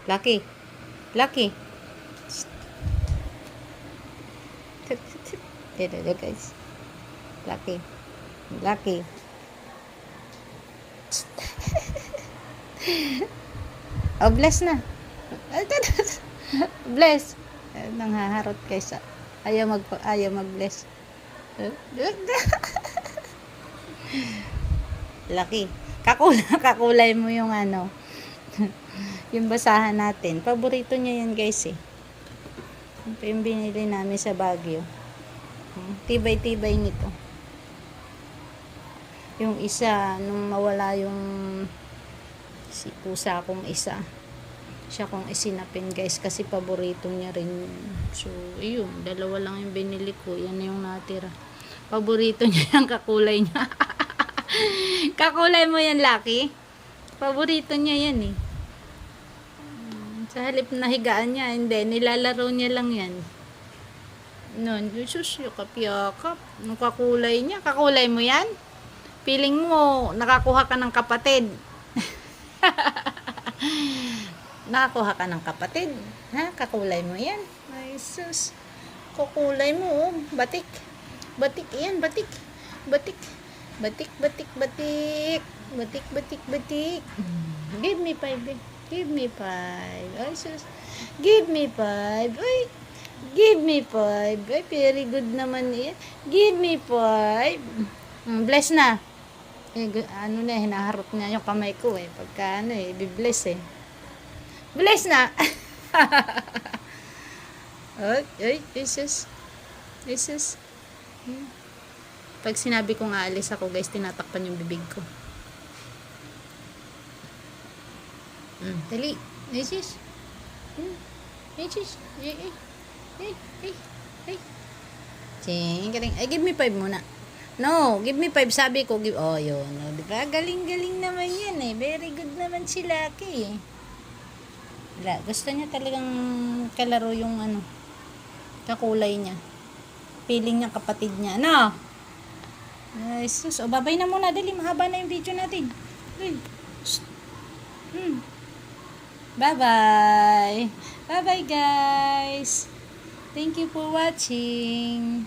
Lucky. Lucky. Dito guys. Lucky. Lucky. Oh, bless na. Bless. Nanghaharot guys. Ayaw mag-bless. Lucky. Kakulay mo yung ano. Yung basahan natin. Paborito niya yan guys eh. Ito yung binili namin sa Baguio. Tibay-tibay nito. Yung isa, nung mawala yung si pusa kong isa, siya kong isinapin guys kasi paborito niya rin. So, ayun. Dalawa lang yung binili ko. Yan yung natira. Paborito niya yung kakulay niya. Kakulay mo yan, Lucky. Paborito niya yan eh. Sa halip na higaan niya, hindi. Nilalaro niya lang yan. Nun, Jesus, yakap-yakap. Nung kakulay niya. Kakulay mo yan? Feeling mo, nakakuha ka ng kapatid. Nakakuha ka ng kapatid. Ha? Kakulay mo yan. Ay, sus. Kakulay mo, oh. Batik. Batik yan, batik. Batik. Batik, batik, batik. Batik, batik, batik. Give me 5, eh. Give me 5. Ay, sus. Give me 5. Ay, give me 5. Ay, very good naman yan. Give me 5. Bless na. Eh, ano na, hinaharot niya yung kamay ko eh. Pagka ano eh, bibless eh. Bless na. Ay, ay, Jesus. Jesus. Pag sinabi kong aalis ako guys, tinatakpan yung bibig ko. Dali. Jesus. Jesus. Ay, ay. Ay, ay, ay. Ching, galing. Ay, give me 5 muna. No, give me 5. Sabi ko, give. Oh, yun. Oh, diba? Galing-galing naman yan eh. Very good naman si Lucky eh. Wala. Gusto niya talagang kalaro yung ano, kakulay niya. Feeling niya kapatid niya. No? Ay, sus. O, babay na muna. Dali, mahaba na yung video natin. Dali. Bye-bye. Bye-bye, guys. Thank you for watching.